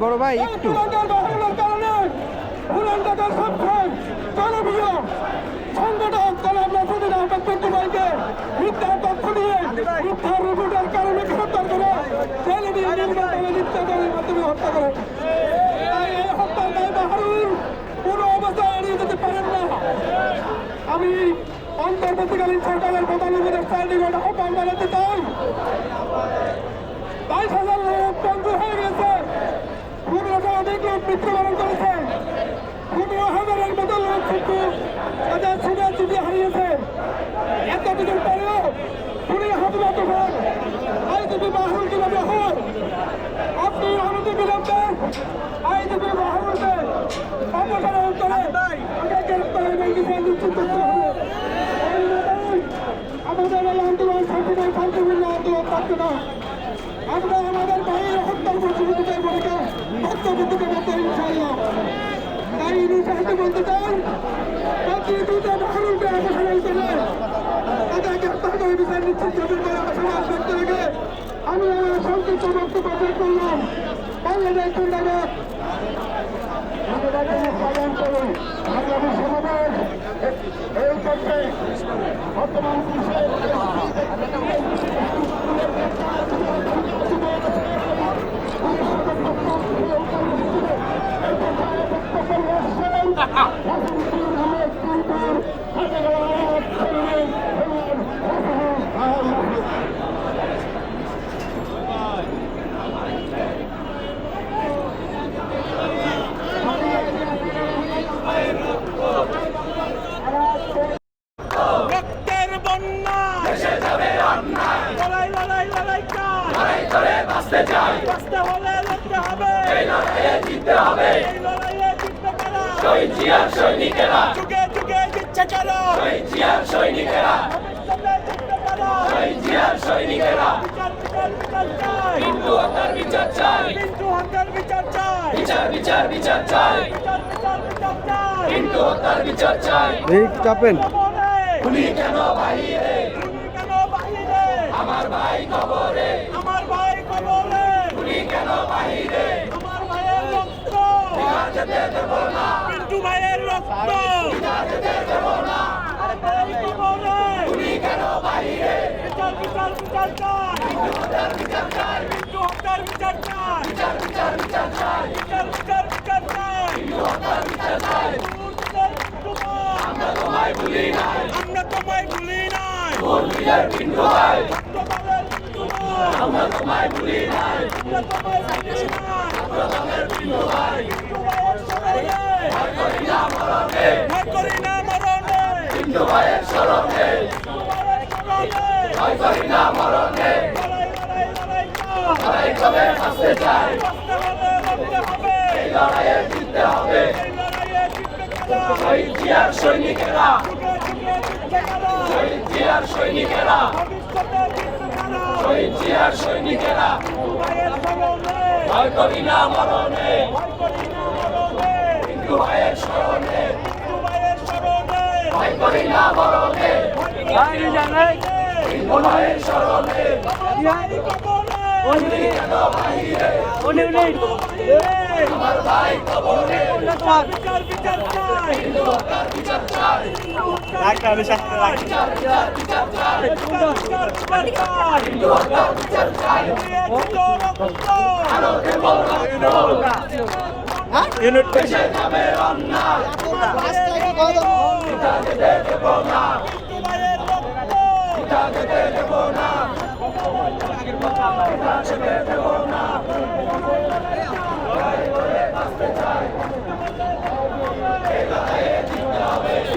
বড় ভাই একটু আমি অন্তর্বর্তীকালীন সরকারের প্রধান উপদেষ্টা আহ্বান জানাতে চাই। 22,000 লোক বন্ধু হয়ে গেছে, 15টা অনেক লোক মৃত্যুবরণ করেছে, 15,000-এর মতো লোক কিন্তু তাদের সুবিধা চুপি হারিয়েছে। এত কিছুর পরেও খুনি হামলা তুফান আইজিপি বাহারুল কিভাবে হয়? আপনি অনতি বিলম্বে আইজিপি বাহারুলকে অপসারণ করে তাকে গ্রেপ্তার এবং বিচার নিশ্চিত করতে হবে। আমাদের এই আন্দোলন শান্তিময় শান্তিপূর্ণ আন্দোলন থাকবে না। আমরা আমাদের ভাইয়ের হত্যার মুক্তিযুদ্ধের ভূমিকা বক্তব্যকে বলতে ইনশাআল্লাহ। তাই ইনশাআল্লাহ বলতে চাই, দুটা বাহারুলকে অপসারণ করে তাদের গ্রেপ্তার করে বিচার নিশ্চিত করবেন বলে আশাবাদ ব্যক্ত রেখে আমি আমার সংক্ষিপ্ত বক্তব্য শেষ করলাম। বাংলাদেশ জিন্দাবাদ। পালন করুন বাংলাদেশ সমাবেশ এই পক্ষে বর্তমান বাঁচতে হলে লড়তে হবে, এই লড়াইয়ে জিততে হবে, এই লড়াইয়ে জিততে পারা শহীদ জিয়ার সৈনিকেরা যুগে যুগে দিচ্ছে কারো শহীদ জিয়ার সৈনিকেরা জিততে পারা শহীদ জিয়ার সৈনিকেরা বিচার বিচার বিচার চাই, কিন্তু হত্যার বিচার চাই, কিন্তু হত্যার বিচার চাই, বিচার বিচার বিচার চাই, বিচার বিচার বিচার চাই, কিন্তু হত্যার বিচার চাই। এই চাপেন খুনি কেন বাহিরে, খুনি কেন বাহিরে, আমার ভাই কবরে, আমার ভাই কবরে, খুনি কেন বাহিরে, আমার ভাইয়ের রক্ত যেতে দেব না, পিন্টু ভাইয়ের রক্ত যেতে দেব না, আমার ভাই কবরে, খুনি কেন বাহিরে, বিচার বিচার বিচার চাই, কিন্তু হত্যার বিচার চাই, কিন্তু হত্যার বিচার চাই, বিচার বিচার বিচার চাই, বিচার বিচার বিচার চাই, কিন্তু হত্যার বিচার চাই। আমরা তোমায় ভুলি নাই, আমরা তোমায় ভুলি নাই, পিন্টু ভাই আমরা তোমায় ভুলি নাই, আমরা তোমায় ভুলি নাই, আমরা তোমায় পিন্টু ভাই, পিন্টু ভাইয়ের ভয় করি না মরণে হিন্দু ভাইয়ের শরণে ভয় করি না মরণে লড়াই করে বাঁচতে চাই এই লড়াইয়ে জিততে হবে শহীদ জিয়ার সৈনিকেরা শহীদ জিয়ার সৈনিকেরা শহীদ জিয়ার সৈনিকেরা ভয় করি না মরণে হিন্দু ভাইয়ের শরণে ভয় করি না মরণে হিন্দু ভাইয়ের শরণে কেন বাহিরে আমার ভাই কবরে হিন্দু হত্যার বিচার চাই হিন্দু হত্যার বিচার চাই আরো দেব দেশে যাবে অন্যায় পিতা যেতে দেব না পিতা যেতে দেব না পিতা যেতে দেব না লড়াই করে বাঁচতে চাই এই লড়াইয়ে জিততে হবে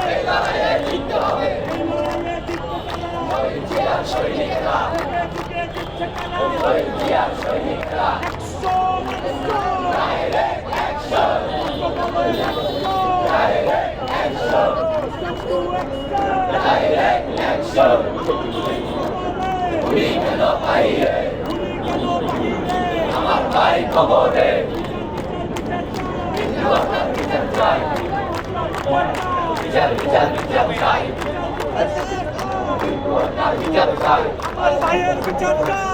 এই লড়াইয়ে জিততে হবে শহীদ জিয়ার সৈনিকরা শহীদ জিয়ার সৈনিকরা direct action direct action direct action উনি কেন বাহিরে আমার ভাই কবরে হিন্দু হত্যার বিচার চাই বিচার বিচার বিচার চাই হিন্দু হত্যার বিচার চাই আমার ভাইয়ের বিচার চাই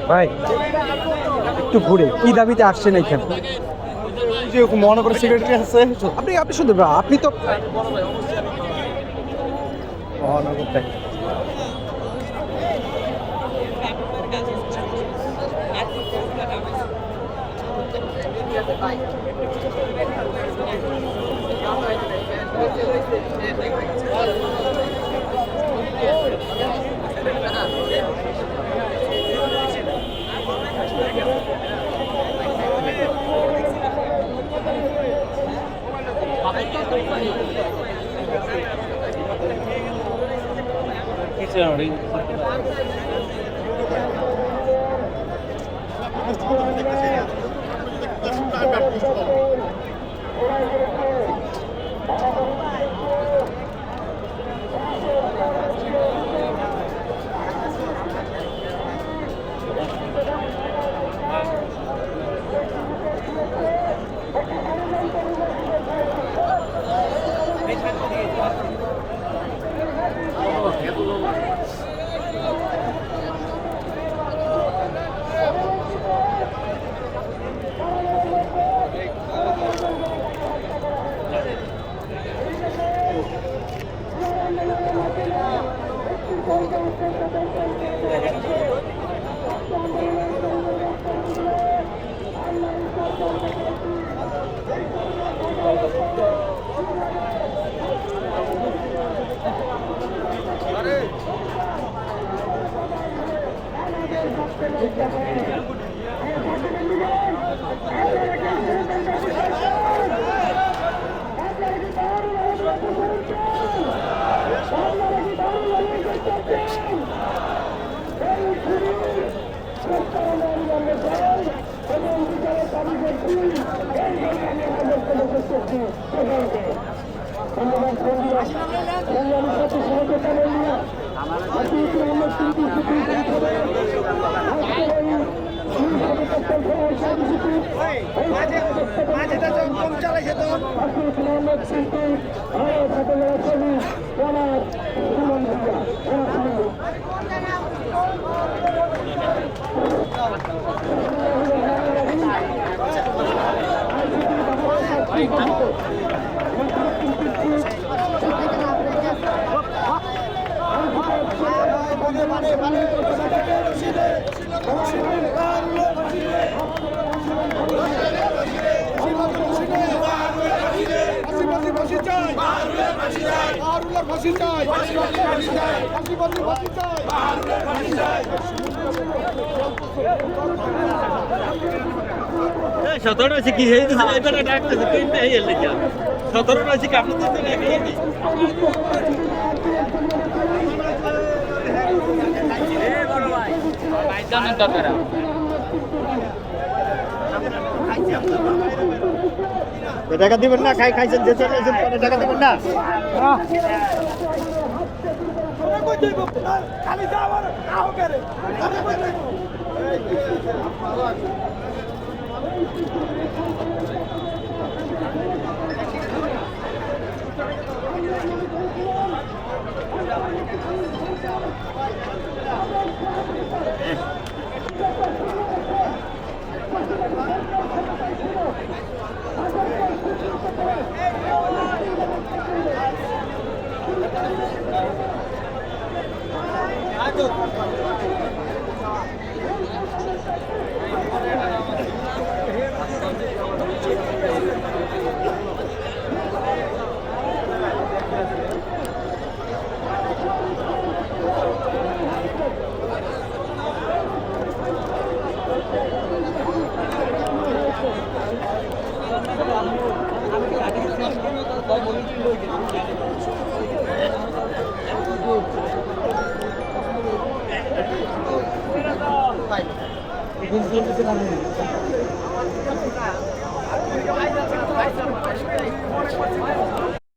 ভাই একটু ঘুরে কি দাবিতে আসছেন এখানে? যে মহানগর সেক্রেটারি আছে আপনি আপনি শুনতে আপনি তো মহানগর সতেরো আছে কি হয়ে গেছে এবারে ডাকতেছে তিনটা হয়ে গেল কি 17 আছে কি আপনি তো দেখেন নি এ বড় ভাই ভাই জানেন দরকার টাকা দিবেন না খাইছেন যে চলে এসেছেন টাকা দিবেন না খালি যাওয়ার আহ করে Ini